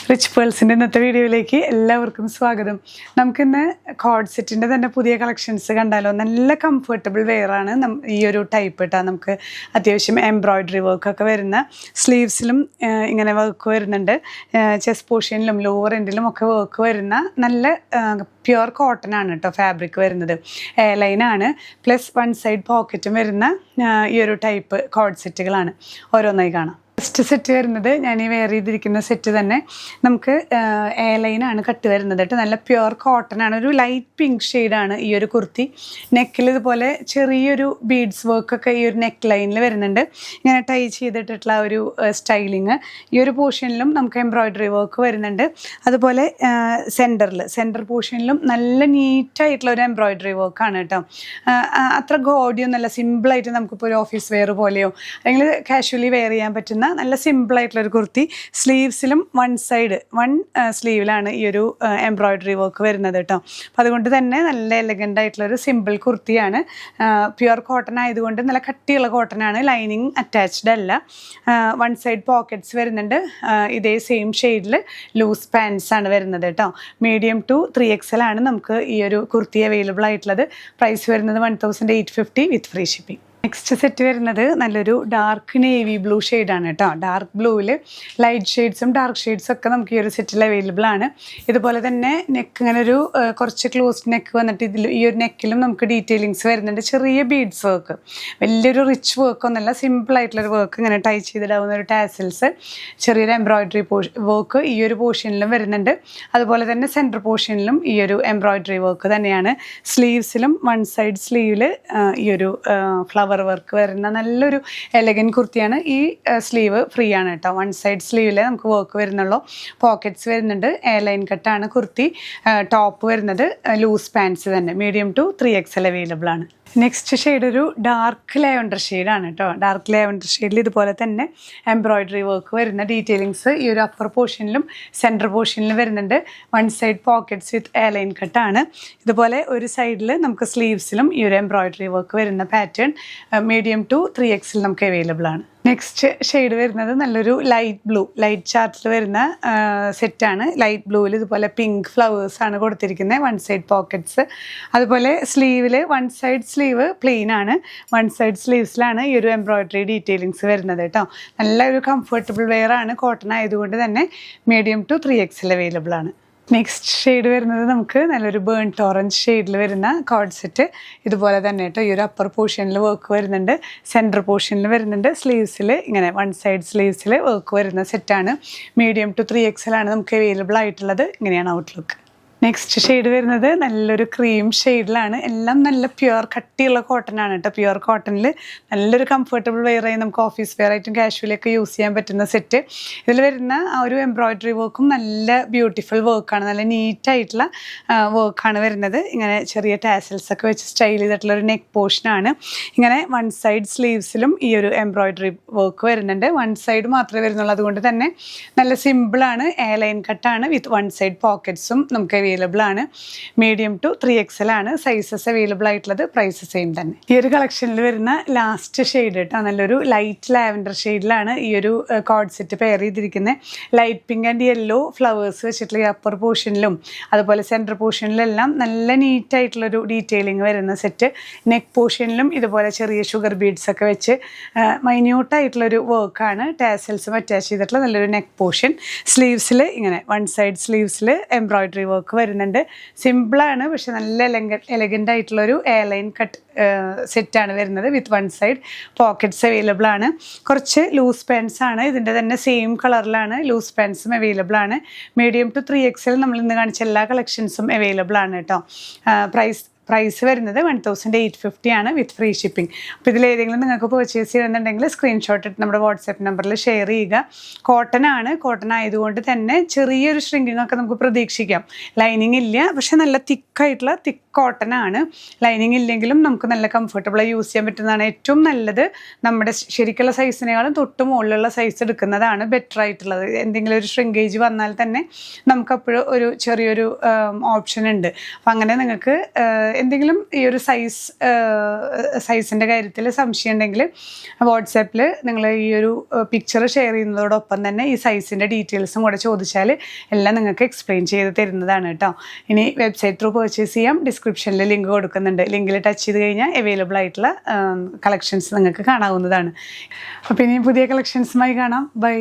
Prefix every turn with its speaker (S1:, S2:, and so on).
S1: Rich പേൾസിൻ്റെ ഇന്നത്തെ വീഡിയോയിലേക്ക് എല്ലാവർക്കും സ്വാഗതം. നമുക്കിന്ന് കോഡ് സെറ്റിൻ്റെ തന്നെ പുതിയ കളക്ഷൻസ് കണ്ടാലോ. നല്ല കംഫർട്ടബിൾ വെയറാണ് ഈ ഒരു ടൈപ്പ് കേട്ടോ. നമുക്ക് അത്യാവശ്യം എംബ്രോയ്ഡറി വർക്കൊക്കെ വരുന്ന, സ്ലീവ്സിലും ഇങ്ങനെ വർക്ക് വരുന്നുണ്ട്, ചെസ്റ്റ് പോർഷനിലും ലോവർ എൻഡിലും ഒക്കെ വർക്ക് വരുന്ന നല്ല പ്യുവർ കോട്ടൺ ആണ് കേട്ടോ ഫാബ്രിക് വരുന്നത്. എയർലൈനാണ്, പ്ലസ് വൺ സൈഡ് പോക്കറ്റും വരുന്ന ഈ ഒരു ടൈപ്പ് കോഡ് സെറ്റുകളാണ്. ഓരോന്നായി കാണാം. ഫസ്റ്റ് സെറ്റ് വരുന്നത് ഞാൻ ഈ വെയർ ചെയ്തിരിക്കുന്ന സെറ്റ് തന്നെ നമുക്ക് എയർലൈനാണ് കട്ട് വരുന്നത് കേട്ടോ. നല്ല പ്യുവർ കോട്ടൺ ആണ്. ഒരു ലൈറ്റ് പിങ്ക് ഷെയ്ഡാണ് ഈ ഒരു കുർത്തി. നെക്കിൽ ഇതുപോലെ ചെറിയൊരു ബീഡ്സ് വർക്കൊക്കെ ഈ ഒരു നെക്ക് ലൈനിൽ വരുന്നുണ്ട്. ഇങ്ങനെ ടൈ ചെയ്തിട്ടുള്ള ഒരു സ്റ്റൈലിങ്. ഈ ഒരു പോർഷനിലും നമുക്ക് എംബ്രോയ്ഡറി വർക്ക് വരുന്നുണ്ട്. അതുപോലെ സെൻറ്റർ പോർഷനിലും നല്ല നീറ്റായിട്ടുള്ള ഒരു എംബ്രോയ്ഡറി വർക്കാണ് കേട്ടോ. അത്ര ഗോഡിയൊന്നുമല്ല, സിമ്പിളായിട്ട് നമുക്കിപ്പോൾ ഒരു ഓഫീസ് വെയർ പോലെയോ അല്ലെങ്കിൽ കാഷ്വലി വെയർ ചെയ്യാൻ പറ്റുന്ന നല്ല സിമ്പിളായിട്ടുള്ളൊരു കുർത്തി. സ്ലീവ്സിലും വൺ സ്ലീവിലാണ് ഈ ഒരു എംബ്രോയ്ഡറി വർക്ക് വരുന്നത് കേട്ടോ. അപ്പം അതുകൊണ്ട് തന്നെ നല്ല എലഗൻ്റ് ആയിട്ടുള്ളൊരു സിമ്പിൾ കുർത്തിയാണ്. പ്യുവർ കോട്ടൺ ആയതുകൊണ്ട് നല്ല കട്ടിയുള്ള കോട്ടനാണ്. ലൈനിങ് അറ്റാച്ച്ഡ് അല്ല. വൺ സൈഡ് പോക്കറ്റ്സ് വരുന്നുണ്ട്. ഇതേ സെയിം ഷെയ്ഡിൽ ലൂസ് പാൻസ് ആണ് വരുന്നത് കേട്ടോ. മീഡിയം ടു 3XL ആണ് നമുക്ക് ഈ ഒരു കുർത്തി അവൈലബിൾ ആയിട്ടുള്ളത്. പ്രൈസ് വരുന്നത് 1850 വിത്ത് ഫ്രീ ഷിപ്പിംഗ്. നെക്സ്റ്റ് സെറ്റ് വരുന്നത് നല്ലൊരു ഡാർക്ക് നേവി ബ്ലൂ ഷെയ്ഡാണ് കേട്ടോ. ഡാർക്ക് ബ്ലൂവിൽ ലൈറ്റ് ഷെയ്ഡ്സും ഡാർക്ക് ഷെയ്ഡ്സും ഒക്കെ നമുക്ക് ഈ ഒരു സെറ്റിൽ അവൈലബിൾ ആണ്. ഇതുപോലെ തന്നെ നെക്ക് ഇങ്ങനെ ഒരു കുറച്ച് ക്ലോസ്ഡ് നെക്ക് വന്നിട്ട് ഈ ഒരു നെക്കിലും നമുക്ക് ഡീറ്റെയിലിങ്സ് വരുന്നുണ്ട്. ചെറിയ ബീഡ്സ് വർക്ക്, വലിയൊരു റിച്ച് വർക്കൊന്നുമല്ല, സിമ്പിളായിട്ടുള്ളൊരു വർക്ക്. ഇങ്ങനെ ടൈ ചെയ്തിടാവുന്ന ഒരു ടാസൽസ്, ചെറിയൊരു എംബ്രോയ്ഡറി വർക്ക് ഈ ഒരു പോർഷനിലും വരുന്നുണ്ട്. അതുപോലെ തന്നെ സെൻറ്റർ പോർഷനിലും ഈ ഒരു എംബ്രോയ്ഡറി വർക്ക് തന്നെയാണ്. സ്ലീവ്സിലും വൺ സൈഡ് സ്ലീവിൽ ഈ ഒരു ഫ്ലവർ വർക്ക് വരുന്ന നല്ലൊരു എലഗൻ കുർത്തിയാണ്. ഈ സ്ലീവ് ഫ്രീ ആണ് കേട്ടോ. വൺ സൈഡ് സ്ലീവിൽ നമുക്ക് വർക്ക് വരുന്നുള്ളൂ. പോക്കറ്റ്സ് വരുന്നുണ്ട്. എയർലൈൻ കട്ടാണ് കുർത്തി. ടോപ്പ് വരുന്നത് ലൂസ് പാൻസ് തന്നെ. മീഡിയം ടു 3XL അവൈലബിൾ ആണ്. നെക്സ്റ്റ് ഷെയ്ഡ് ഒരു ഡാർക്ക് ലാവൻഡർ ഷെയ്ഡാണ് കേട്ടോ. ഡാർക്ക് ലാവൻഡർ ഷെയ്ഡിൽ ഇതുപോലെ തന്നെ എംബ്രോയ്ഡറി വർക്ക് വരുന്ന ഡീറ്റെയിലിങ്സ് ഈ ഒരു അപ്പർ പോർഷനിലും സെൻറ്റർ പോർഷനിലും വരുന്നുണ്ട്. വൺ സൈഡ് പോക്കറ്റ്സ് വിത്ത് എയർലൈൻ കട്ടാണ്. ഇതുപോലെ ഒരു സൈഡിൽ നമുക്ക് സ്ലീവ്സിലും ഈ ഒരു എംബ്രോയ്ഡറി വർക്ക് വരുന്ന പാറ്റേൺ മീഡിയം ടു 3XL നമുക്ക് അവൈലബിൾ ആണ്. നെക്സ്റ്റ് ഷെയ്ഡ് വരുന്നത് നല്ലൊരു ലൈറ്റ് ചാർട്ടിൽ വരുന്ന സെറ്റാണ്. ലൈറ്റ് ബ്ലൂവിൽ ഇതുപോലെ പിങ്ക് ഫ്ലവേഴ്സാണ് കൊടുത്തിരിക്കുന്നത്. One side pockets. അതുപോലെ സ്ലീവിൽ വൺ സൈഡ് സ്ലീവ് പ്ലെയിൻ ആണ്. വൺ സൈഡ് സ്ലീവ്സിലാണ് ഈ ഒരു എംബ്രോയ്ഡറി ഡീറ്റെയിലിങ്സ് വരുന്നത് കേട്ടോ. നല്ലൊരു കംഫർട്ടബിൾ വെയർ ആണ്. കോട്ടൺ ആയതുകൊണ്ട് തന്നെ മീഡിയം ടു 3XL അവൈലബിൾ ആണ്. നെക്സ്റ്റ് ഷെയ്ഡ് വരുന്നത് നമുക്ക് നല്ലൊരു ബേൺട്ട് ഓറഞ്ച് ഷെയ്ഡിൽ വരുന്ന കോഡ് സെറ്റ്. ഇതുപോലെ തന്നെ കേട്ടോ. ഈ ഒരു അപ്പർ പോർഷനിൽ വർക്ക് വരുന്നുണ്ട്. സെൻറ്റർ പോർഷനിൽ വരുന്നുണ്ട്. സ്ലീവ്സിൽ ഇങ്ങനെ വൺ സൈഡ് സ്ലീവ്സിൽ വർക്ക് വരുന്ന സെറ്റാണ്. മീഡിയം ടു 3XL ആണ് നമുക്ക് അവൈലബിൾ ആയിട്ടുള്ളത്. ഇങ്ങനെയാണ് ഔട്ട്ലുക്ക്. നെക്സ്റ്റ് ഷെയ്ഡ് വരുന്നത് നല്ലൊരു ക്രീം ഷെയ്ഡിലാണ്. എല്ലാം നല്ല പ്യുവർ കട്ടിയുള്ള കോട്ടൺ ആണ് കേട്ടോ. പ്യുവർ കോട്ടണിൽ നല്ലൊരു കംഫർട്ടബിൾ വെയറായി നമുക്ക് ഓഫീസ് വെയർ ആയിട്ടും കാഷ്വലൊക്കെ യൂസ് ചെയ്യാൻ പറ്റുന്ന സെറ്റ്. ഇതിൽ വരുന്ന ആ ഒരു എംബ്രോയ്ഡറി വർക്കും നല്ല ബ്യൂട്ടിഫുൾ വർക്കാണ്. നല്ല നീറ്റായിട്ടുള്ള വർക്കാണ് വരുന്നത്. ഇങ്ങനെ ചെറിയ ടാസൽസ് ഒക്കെ വെച്ച് സ്റ്റൈൽ ചെയ്തിട്ടുള്ള ഒരു നെക്ക് പോർഷനാണ്. ഇങ്ങനെ വൺ സൈഡ് സ്ലീവ്സിലും ഈ ഒരു എംബ്രോയ്ഡറി വർക്ക് വരുന്നുണ്ട്. വൺ സൈഡ് മാത്രമേ വരുന്നുള്ളൂ. അതുകൊണ്ട് തന്നെ നല്ല സിമ്പിളാണ്. എയർലൈൻ കട്ടാണ് വിത്ത് വൺ സൈഡ് പോക്കറ്റ്സും നമുക്ക് അവൈലബിൾ ആണ്. മീഡിയം ടു 3XL ആണ് സൈസസ് അവൈലബിൾ ആയിട്ടുള്ളത്. പ്രൈസ് സെയിം തന്നെ. ഈ ഒരു കളക്ഷനിൽ വരുന്ന ലാസ്റ്റ് ഷെയ്ഡ് കേട്ടോ. നല്ലൊരു ലൈറ്റ് ലാവൻഡർ ഷെയ്ഡിലാണ് ഈ ഒരു കോഡ് സെറ്റ് പെയർ ചെയ്തിരിക്കുന്നത്. Light pink and yellow flowers വെച്ചിട്ടുള്ള ഈ അപ്പർ പോർഷനിലും അതുപോലെ സെൻറ്റർ പോർഷനിലെല്ലാം നല്ല നീറ്റായിട്ടുള്ളൊരു ഡീറ്റെയിലിംഗ് വരുന്ന സെറ്റ്. നെക്ക് പോർഷനിലും ഇതുപോലെ ചെറിയ ഷുഗർ ബീഡ്സ് ഒക്കെ വെച്ച് മൈന്യൂട്ടായിട്ടുള്ളൊരു വർക്കാണ്. ടാസൽസും അറ്റാച്ച് ചെയ്തിട്ടുള്ള നല്ലൊരു നെക്ക് പോർഷൻ. സ്ലീവ്സിൽ ഇങ്ങനെ വൺ സൈഡ് സ്ലീവ്സിൽ എംബ്രോയ്ഡറി വർക്ക് വരുന്നുണ്ട്. സിമ്പിളാണ്, പക്ഷെ നല്ല എലഗൻ്റ് ആയിട്ടുള്ളൊരു എയർലൈൻ കട്ട് സെറ്റാണ് വരുന്നത്. With one side pockets available ആണ്. കുറച്ച് ലൂസ് പാൻസ് ആണ്. ഇതിൻ്റെ തന്നെ സെയിം കളറിലാണ് ലൂസ് പാൻസും അവൈലബിൾ ആണ്. മീഡിയം ടു 3XL നമ്മൾ ഇന്ന് കാണിച്ച എല്ലാ കളക്ഷൻസും അവൈലബിൾ ആണ് കേട്ടോ. പ്രൈസ് വരുന്നത് 1850 ആണ് വിത്ത് ഫ്രീ ഷിപ്പിംഗ്. അപ്പോൾ ഇതിലേതെങ്കിലും നിങ്ങൾക്ക് പർച്ചേസ് ചെയ്യണമെന്നുണ്ടെങ്കിൽ സ്ക്രീൻഷോട്ട് എടുത്ത് നമ്മുടെ വാട്സാപ്പ് നമ്പറിൽ ഷെയർ ചെയ്യുക. കോട്ടൺ ആയതുകൊണ്ട് തന്നെ ചെറിയൊരു ഷ്രിങ്കിങ് ഒക്കെ നമുക്ക് പ്രതീക്ഷിക്കാം. ലൈനിങ് ഇല്ല, പക്ഷെ നല്ല തിക്കായിട്ടുള്ള കോട്ടൺ ആണ്. ലൈനിങ് ഇല്ലെങ്കിലും നമുക്ക് നല്ല കംഫർട്ടബിളായി യൂസ് ചെയ്യാൻ പറ്റുന്നതാണ്. ഏറ്റവും നല്ലത് നമ്മുടെ ശരിക്കുള്ള സൈസിനേക്കാളും തൊട്ട് മുകളിലുള്ള സൈസ് എടുക്കുന്നതാണ് ബെറ്റർ ആയിട്ടുള്ളത്. എന്തെങ്കിലും ഒരു ഷ്രിങ്കേജ് വന്നാൽ തന്നെ നമുക്കപ്പോഴും ഒരു ചെറിയൊരു ഓപ്ഷൻ ഉണ്ട്. അപ്പം അങ്ങനെ നിങ്ങൾക്ക് എന്തെങ്കിലും ഈ ഒരു സൈസിൻ്റെ കാര്യത്തിൽ സംശയം ഉണ്ടെങ്കിൽ വാട്സാപ്പിൽ നിങ്ങൾ ഈ ഒരു പിക്ചർ ഷെയർ ചെയ്യുന്നതോടൊപ്പം തന്നെ ഈ സൈസിൻ്റെ ഡീറ്റെയിൽസും കൂടെ ചോദിച്ചാൽ എല്ലാം നിങ്ങൾക്ക് എക്സ്പ്ലെയിൻ ചെയ്ത് തരുന്നതാണ് കേട്ടോ. ഇനി വെബ്സൈറ്റ് ത്രൂ പർച്ചേസ് ചെയ്യാം. ഡിസ്ക്രിപ്ഷനിൽ ലിങ്ക് കൊടുക്കുന്നുണ്ട്. ലിങ്കിൽ ടച്ച് ചെയ്ത് കഴിഞ്ഞാൽ അവൈലബിൾ ആയിട്ടുള്ള കളക്ഷൻസ് നിങ്ങൾക്ക് കാണാവുന്നതാണ്. അപ്പോൾ ഇനി പുതിയ കളക്ഷൻസുമായി കാണാം. ബൈ.